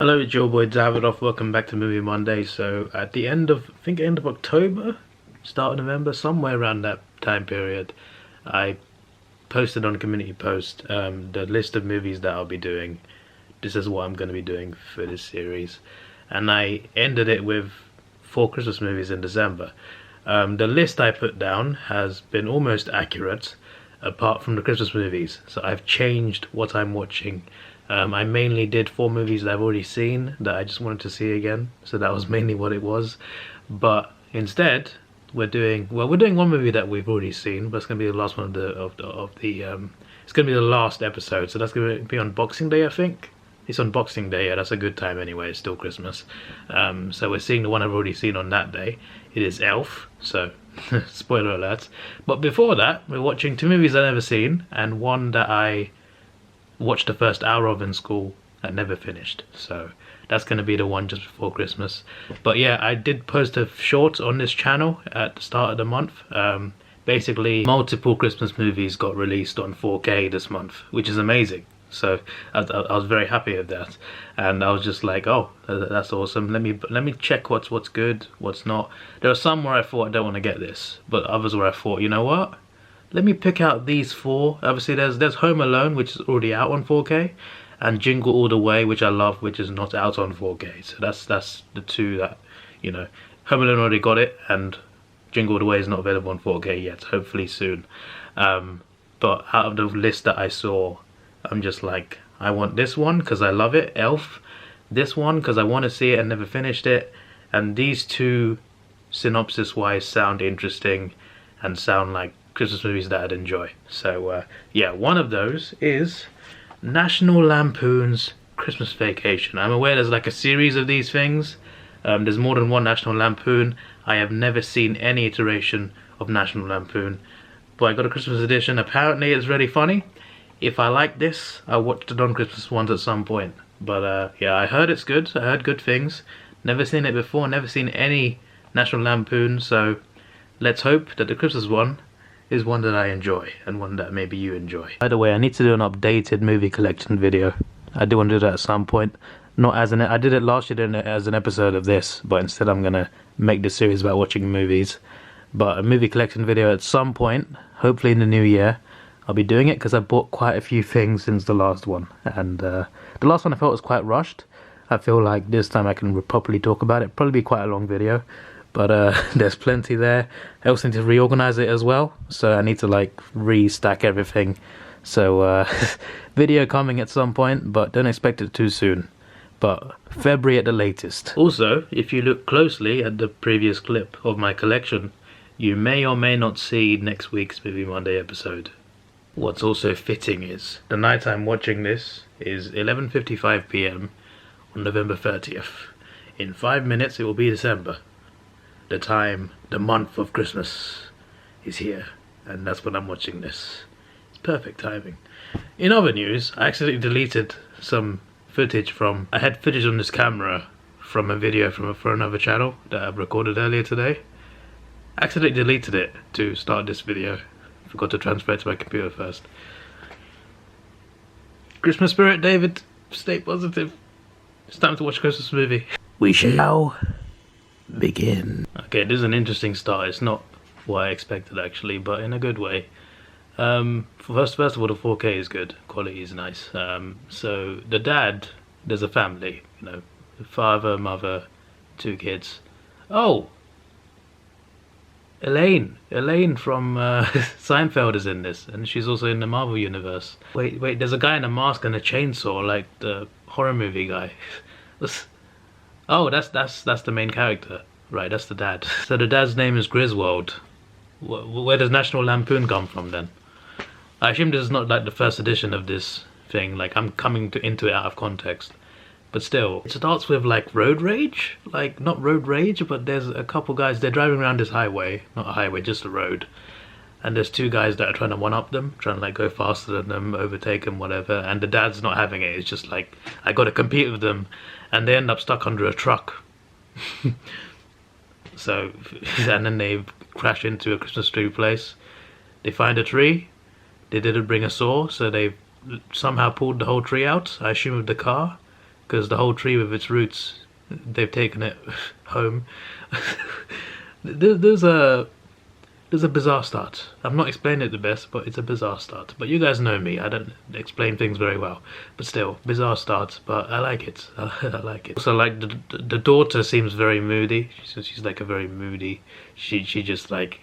Hello, it's your boy Davidoff. Welcome back to Movie Monday. So at the end of, I think end of October, start of November, somewhere around that time period, I posted on a community post the list of movies that I'll be doing. This is what I'm going to be doing for this series, and I ended it with 4 Christmas movies in December. The list I put down has been almost accurate, apart from the Christmas movies. So I've changed what I'm watching. I mainly did 4 movies that I've already seen that I just wanted to see again, so that was mainly what it was. But instead, we're doing one movie that we've already seen, but it's gonna be the last one of the it's gonna be the last episode. So that's gonna be on Boxing Day, I think. It's on Boxing Day. Yeah, that's a good time anyway. It's still Christmas. So we're seeing the one I've already seen on that day. It is Elf. So spoiler alert. But before that, we're watching 2 movies I've never seen and one that I watched the first hour of in school and never finished, so that's going to be the one just before Christmas. But yeah, I did post a short on this channel at the start of the month. Basically, multiple Christmas movies got released on 4K this month, which is amazing. So I was very happy with that, and I was just like, oh, that's awesome. Let me check what's good, what's not. There are some where I thought I don't want to get this, but others where I thought, you know what, let me pick out these 4. Obviously there's Home Alone, which is already out on 4K, and Jingle All the Way, which I love, which is not out on 4K. So that's the 2 that, you know, Home Alone already got it, and Jingle All the Way is not available on 4K yet, hopefully soon. But out of the list that I saw, I'm just like, I want this one because I love it, Elf. This one because I want to see it and never finished it. And these 2, synopsis wise, sound interesting and sound like Christmas movies that I'd enjoy. So yeah, one of those is National Lampoon's Christmas Vacation. I'm aware there's like a series of these things. There's more than one National Lampoon. I have never seen any iteration of National Lampoon, but I got a Christmas edition. Apparently it's really funny. If I like this, I'll watch the non-Christmas ones at some point. But yeah, I heard it's good. I heard good things. Never seen it before, never seen any National Lampoon, so let's hope that the Christmas one is one that I enjoy, and one that maybe you enjoy. By the way, I need to do an updated movie collection video. I do want to do that at some point. Not as I did it last year as an episode of this, but instead I'm gonna make this series about watching movies. But a movie collection video at some point, hopefully in the new year. I'll be doing it because I bought quite a few things since the last one, and the last one I felt was quite rushed. I feel like this time I can properly talk about it. Probably be quite a long video, but there's plenty there. I also need to reorganize it as well, so I need to like restack everything. So video coming at some point, but don't expect it too soon, but February at the latest. Also, if you look closely at the previous clip of my collection, you may or may not see next week's Movie Monday episode. What's also fitting is the night I'm watching this is 11:55 PM on November 30th. In 5 minutes it will be December. The month of Christmas is here, and that's when I'm watching this. It's perfect timing. In other news, I accidentally deleted some footage I had footage on this camera from a video for another channel that I've recorded earlier today. I accidentally deleted it to start this video. Forgot to transfer it to my computer first. Christmas spirit, David. Stay positive. It's time to watch a Christmas movie. We shall begin. Okay, this is an interesting start. It's not what I expected actually, but in a good way. First of all, the 4K is good. Quality is nice. So the dad, there's a family. You know, father, mother, 2 kids. Oh. Elaine from Seinfeld is in this, and she's also in the Marvel universe. Wait, there's a guy in a mask and a chainsaw, like the horror movie guy. Oh, that's the main character, right? That's the dad. So the dad's name is Griswold. Where does National Lampoon come from then? I assume this is not like the first edition of this thing. Like I'm coming into it out of context. But still, it starts with like road rage, like not road rage, but there's a couple guys, they're driving around this highway, not a highway, just a road. And there's 2 guys that are trying to one-up them, trying to like go faster than them, overtake them, whatever. And the dad's not having it, it's just like, I gotta compete with them. And they end up stuck under a truck. So, and then they crash into a Christmas tree place. They find a tree, they didn't bring a saw, so they somehow pulled the whole tree out, I assume with the car. because the whole tree with its roots, they've taken it home. There's a bizarre start. I'm not explaining it the best, but it's a bizarre start. But you guys know me, I don't explain things very well. But still, bizarre start, but I like it. I like it. Also, like, the daughter seems very moody. She's like a very moody... She just like...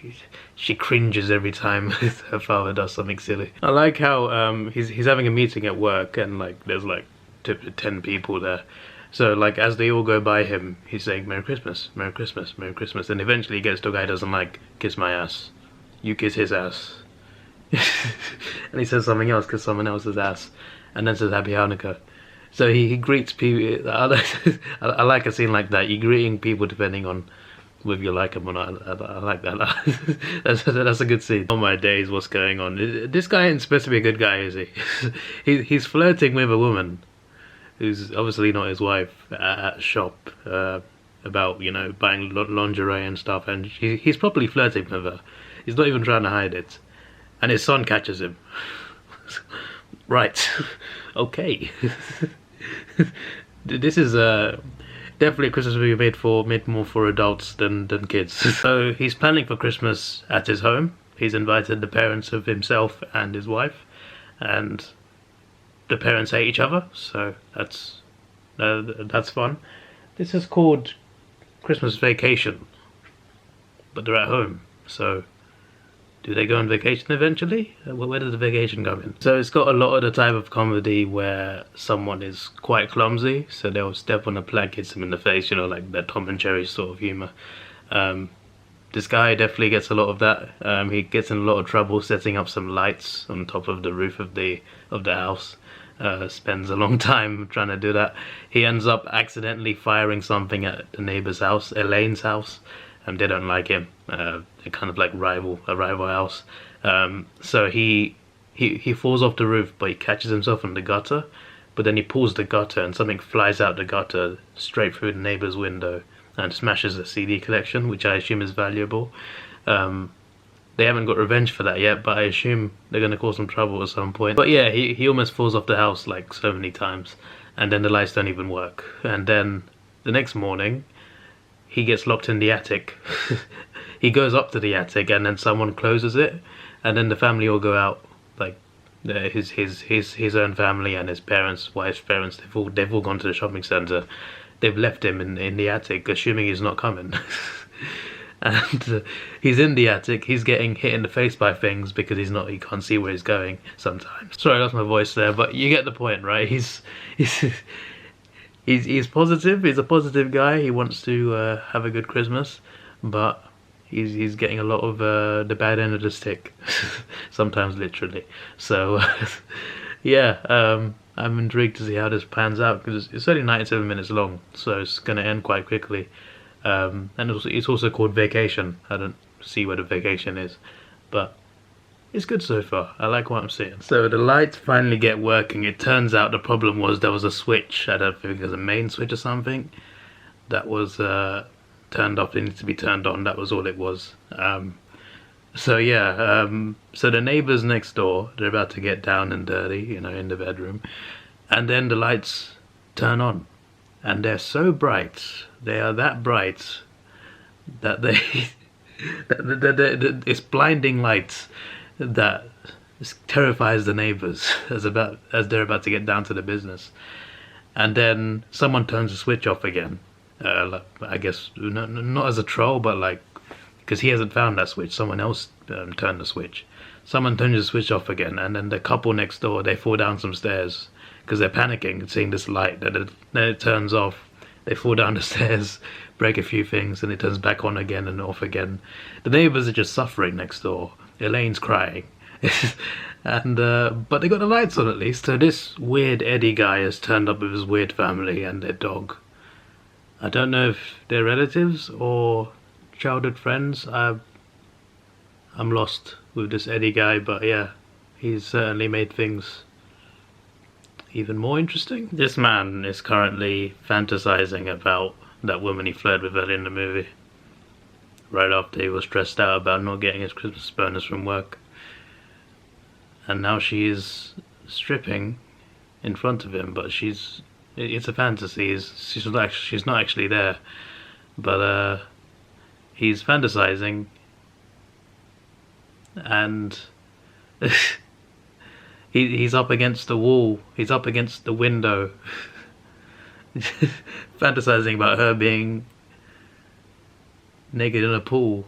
She cringes every time her father does something silly. I like how he's having a meeting at work, and like there's like 10 people there. So like as they all go by him, he's saying Merry Christmas, Merry Christmas, Merry Christmas, and eventually he gets to a guy who doesn't like kiss my ass. You kiss his ass. And he says something else, kiss someone else's ass, and then says Happy Hanukkah. So he greets people. I like a scene like that. You're greeting people depending on whether you like them or not. I like that. That's a good scene. Oh my days, what's going on? This guy ain't supposed to be a good guy, is he? He's flirting with a woman who's obviously not his wife at a shop about, you know, buying lingerie and stuff, and he's properly flirting with her. He's not even trying to hide it, and his son catches him. Right. Okay. This is definitely a Christmas movie made more for adults than kids. So he's planning for Christmas at his home. He's invited the parents of himself and his wife, and the parents hate each other, so that's fun. This is called Christmas Vacation, but they're at home, so do they go on vacation eventually? Where does the vacation come in? So it's got a lot of the type of comedy where someone is quite clumsy, so they'll step on a plank, hits them in the face, you know, like that Tom and Jerry sort of humour. This guy definitely gets a lot of that. He gets in a lot of trouble setting up some lights on top of the roof of the house. Spends a long time trying to do that. He ends up accidentally firing something at the neighbour's house, Elaine's house, and they don't like him. They're kind of like a rival house. So he falls off the roof, but he catches himself in the gutter. But then he pulls the gutter, and something flies out the gutter straight through the neighbour's window and smashes a CD collection, which I assume is valuable. They haven't got revenge for that yet, but I assume they're going to cause some trouble at some point. But yeah, he almost falls off the house like so many times, and then the lights don't even work. And then the next morning, he gets locked in the attic. He goes up to the attic, and then someone closes it, and then the family all go out, like his own family and his parents, wife's parents. They've all gone to the shopping centre. They've left him in the attic, assuming he's not coming. And he's in the attic. He's getting hit in the face by things because he can't see where he's going sometimes. Sorry, I lost my voice there, but you get the point, right? He's positive. He's a positive guy. He wants to have a good Christmas, but he's getting a lot of the bad end of the stick, sometimes literally. So yeah, I'm intrigued to see how this pans out, because it's only 97 minutes long, so it's going to end quite quickly. And it's also called Vacation. I don't see where the vacation is, but it's good so far. I like what I'm seeing. So the lights finally get working. It turns out the problem was there was a switch. I don't think there's a main switch or something that was turned off. It needs to be turned on. That was all it was. So yeah, so the neighbours next door, they're about to get down and dirty, you know, in the bedroom, and then the lights turn on, and they're so bright. They are that bright that it's blinding lights that terrifies the neighbours as they're about to get down to the business. And then someone turns the switch off again. I guess not as a troll, but like, because he hasn't found that switch, someone else turned the switch. Someone turns the switch off again, and then the couple next door, they fall down some stairs because they're panicking, seeing this light. Then it turns off. They fall down the stairs, break a few things, and it turns back on again and off again. The neighbours are just suffering next door. Elaine's crying. And but they got the lights on at least. So this weird Eddie guy has turned up with his weird family and their dog. I don't know if they're relatives or childhood friends. I'm lost with this Eddie guy, but yeah, he's certainly made things even more interesting. This man is currently fantasizing about that woman he flirted with earlier in the movie, right after he was stressed out about not getting his Christmas bonus from work. And now she's stripping in front of him, but she's It's a fantasy. She's not actually there, but he's fantasizing, and he's up against the wall. He's up against the window, fantasizing about her being naked in a pool.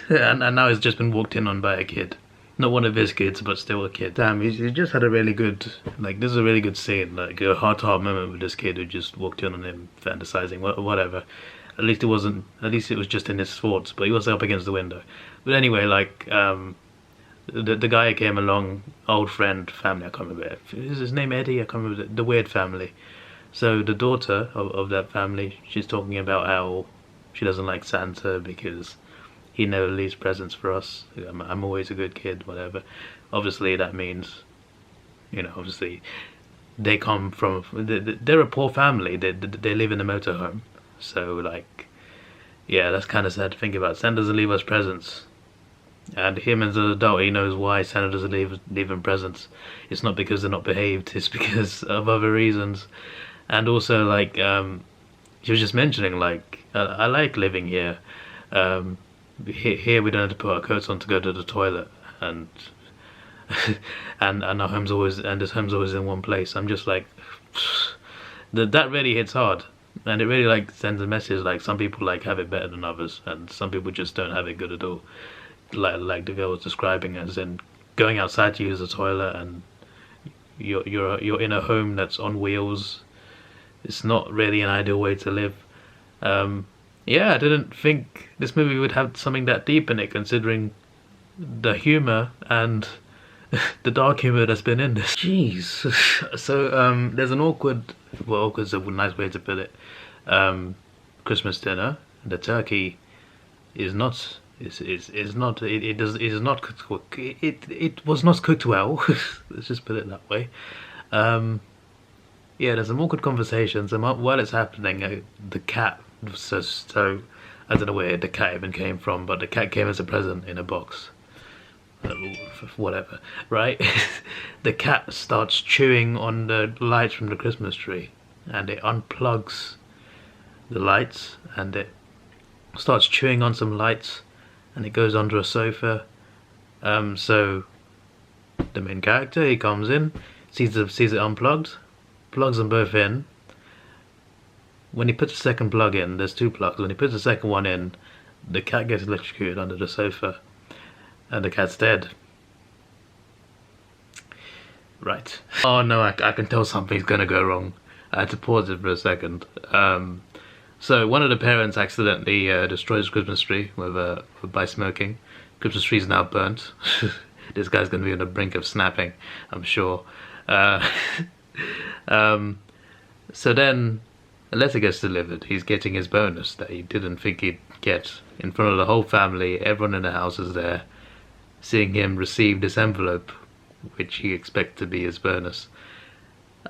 And now he's just been walked in on by a kid. Not one of his kids, but still a kid. Damn, he just had a really good, like, this is a really good scene, like a heart-to-heart moment with this kid who just walked in on him fantasizing, whatever. At least it was just in his thoughts, but he was up against the window. But anyway, like, the guy who came along, old friend, family, I can't remember, is his name Eddie? I can't remember, the weird family. So the daughter of that family, she's talking about how she doesn't like Santa because he never leaves presents for us. I'm always a good kid, whatever. Obviously that means, you know, obviously they come from, they're a poor family. They live in a motorhome. So, like, yeah, that's kind of sad to think about. Santa doesn't leave us presents. And him as an adult, he knows why Santa doesn't leave him presents. It's not because they're not behaved, it's because of other reasons. And also, like, she was just mentioning, like, I like living here. Here we don't have to put our coats on to go to the toilet, and and our home's always, and this home's always in one place. I'm just like, that really hits hard, and it really, like, sends a message, like, some people, like, have it better than others, and some people just don't have it good at all. Like the girl was describing, as in going outside to use the toilet, and you're in a home that's on wheels. It's not really an ideal way to live. Yeah, I didn't think this movie would have something that deep in it, considering the humour and the dark humour that's been in this. Jeez. So there's an awkward's a nice way to put it. Christmas dinner. The turkey is not. It was not cooked well. Let's just put it that way. Yeah, there's some awkward conversations, and while it's happening, the cat. So I don't know where the cat even came from, but the cat came as a present in a box. Whatever, right? The cat starts chewing on the lights from the Christmas tree, and it unplugs the lights, and it starts chewing on some lights, and it goes under a sofa. So the main character, he comes in, sees it unplugged, plugs them both in. When he puts the second plug in, there's two plugs. When he puts the second one in, the cat gets electrocuted under the sofa, and the cat's dead. Right. Oh no, I can tell something's gonna go wrong. I had to pause it for a second. So one of the parents accidentally destroys the Christmas tree by smoking. Christmas tree's now burnt. This guy's gonna be on the brink of snapping, I'm sure. So then a letter gets delivered. He's getting his bonus that he didn't think he'd get, in front of the whole family. Everyone in the house is there, seeing him receive this envelope, which he expects to be his bonus.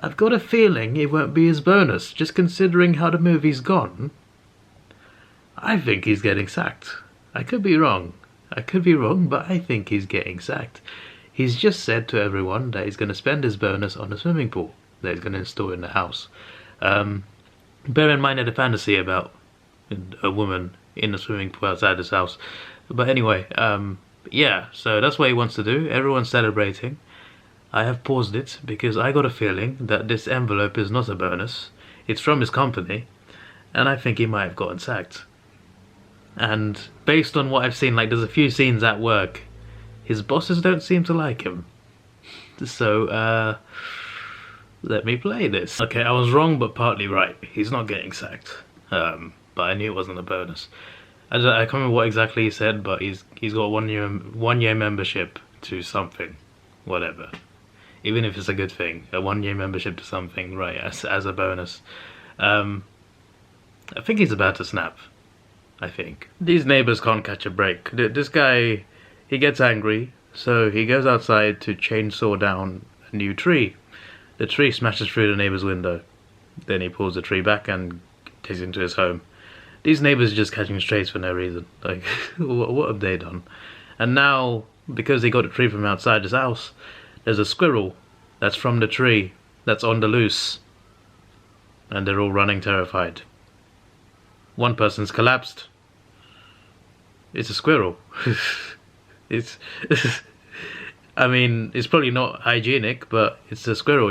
I've got a feeling it won't be his bonus, just considering how the movie's gone. I think he's getting sacked. I could be wrong, but I think he's getting sacked. He's just said to everyone that he's going to spend his bonus on a swimming pool that he's going to install in the house. Bear in mind, I had a fantasy about a woman in a swimming pool outside his house. But anyway, yeah, so that's what he wants to do. Everyone's celebrating. I have paused it because I got a feeling that this envelope is not a bonus. It's from his company, and I think he might have gotten sacked. And based on what I've seen, like, there's a few scenes at work, his bosses don't seem to like him. So, let me play this. Okay, I was wrong, but partly right. He's not getting sacked. But I knew it wasn't a bonus. I can't remember what exactly he said, but he's got a one year membership to something, whatever. Even if it's a good thing, a 1 year membership to something, right? As a bonus. I think he's about to snap. I think these neighbors can't catch a break. This guy, he gets angry, so he goes outside to chainsaw down a new tree. The tree smashes through the neighbor's window. Then he pulls the tree back and takes it into his home. These neighbors are just catching strays for no reason. Like, what have they done? And now, because he got a tree from outside his house, There's a squirrel that's from the tree that's on the loose, and they're all running terrified. One person's collapsed. It's a squirrel. it's I mean, it's probably not hygienic, but it's a squirrel.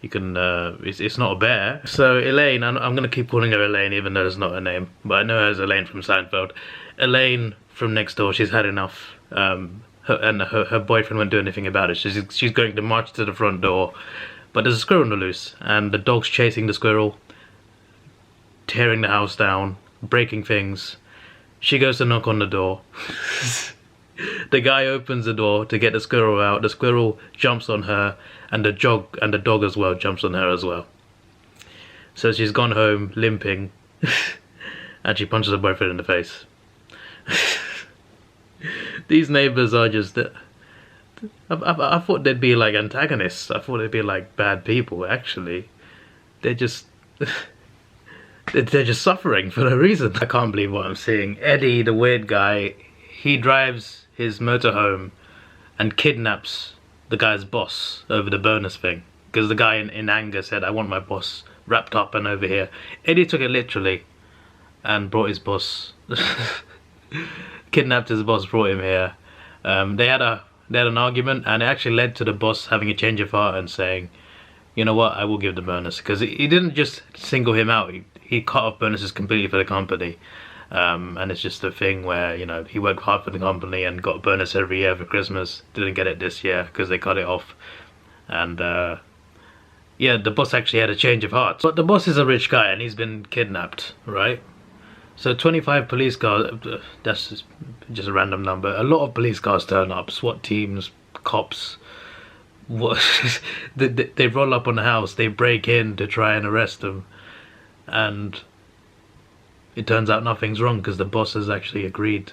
It's not a bear. So Elaine, I'm gonna keep calling her Elaine even though it's not her name, but I know her as Elaine from Seinfeld. Elaine from next door, she's had enough. Her boyfriend won't do anything about it. She's going to march to the front door, but there's a squirrel on the loose, and the dog's chasing the squirrel, tearing the house down, breaking things. She goes to knock on the door. The guy opens the door to get the squirrel out. The squirrel jumps on her, and the dog as well jumps on her as well. So she's gone home limping, and she punches her boyfriend in the face. These neighbors are just... I thought they'd be like antagonists. I thought they'd be like bad people. Actually, they're just... they're just suffering for no reason. I can't believe what I'm seeing. Eddie, the weird guy, he drives his motorhome and kidnaps the guy's boss over the bonus thing. Because the guy in anger said, I want my boss wrapped up and over here. Eddie took it literally and brought his boss... kidnapped his boss, brought him here. They had an argument, and it actually led to the boss having a change of heart and saying, you know what, I will give the bonus. Because he didn't just single him out, he cut off bonuses completely for the company. And it's just a thing where, you know, he worked hard for the company and got a bonus every year for Christmas. Didn't get it this year because they cut it off. And yeah, the boss actually had a change of heart. But the boss is a rich guy and he's been kidnapped, right? So 25 police cars, that's just a random number. A lot of police cars turn up, SWAT teams, cops. They roll up on the house, they break in to try and arrest him. And it turns out nothing's wrong because the boss has actually agreed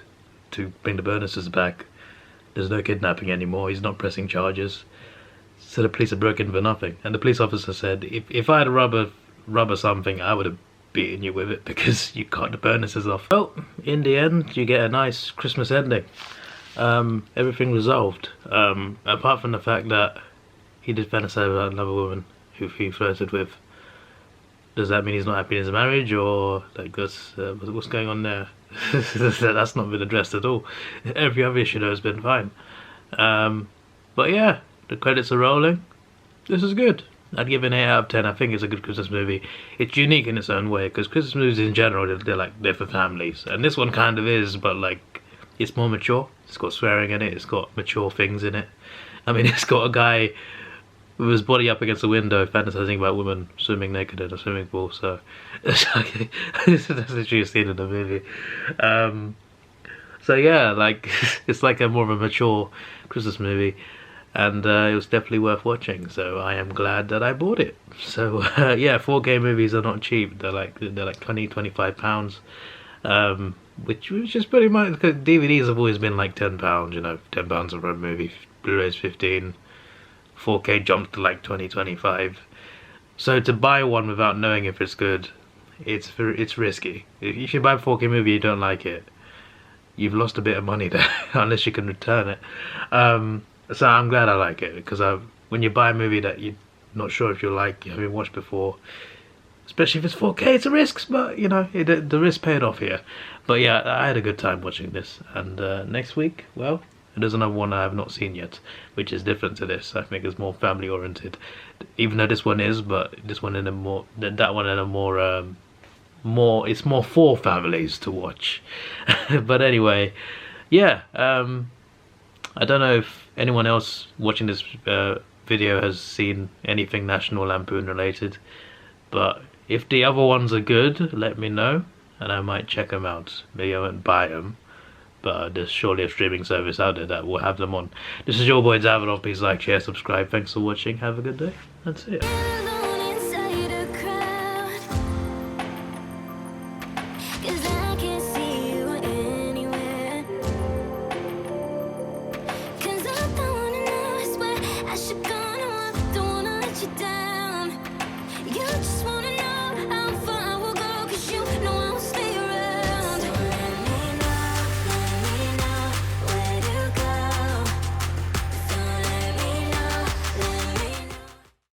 to bring the bonuses back. There's no kidnapping anymore, he's not pressing charges. So the police are broken for nothing. And the police officer said, if I had a rubber something, I would have beaten you with it because you cut the bonuses off. Well, in the end, you get a nice Christmas ending. Everything resolved. Apart from the fact that he did fantasize about another woman who he flirted with. Does that mean he's not happy in his marriage, or like what's going on there? That's not been addressed at all. Every other issue though has been fine. But yeah, the credits are rolling. This is good. I'd give it an 8 out of 10. I think it's a good Christmas movie. It's unique in its own way, because Christmas movies in general, they're for families. And this one kind of is, but like, it's more mature. It's got swearing in it, it's got mature things in it. I mean, it's got a guy with his body up against a window fantasizing about women swimming naked in a swimming pool, so... that's literally a scene in the movie. So yeah, like, it's like a more of a mature Christmas movie. And it was definitely worth watching, so I am glad that I bought it. So yeah, 4K movies are not cheap. They're like 20-25 pounds, which is pretty much, because DVDs have always been like £10, you know, £10 for a movie. Blu-ray's 15. 4K jumped to like 20-25. So to buy one without knowing if it's good, it's risky. If you buy a 4K movie you don't like it, you've lost a bit of money there unless you can return it. So I'm glad I like it, because when you buy a movie that you're not sure if you like, you haven't watched before, especially if it's 4K, it's a risk, but you know, the risk paid off here. But yeah, I had a good time watching this, and next week, well, there's another one I have not seen yet, which is different to this. I think it's more family oriented, even though this one is, but this one in a more, that one in a more, it's more for families to watch. But anyway, yeah, I don't know if anyone else watching this video has seen anything National Lampoon related, but if the other ones are good, let me know and I might check them out. Maybe I won't buy them, but there's surely a streaming service out there that will have them on. This is your boy Davidoff. Please like, share, subscribe. Thanks for watching. Have a good day. That's it.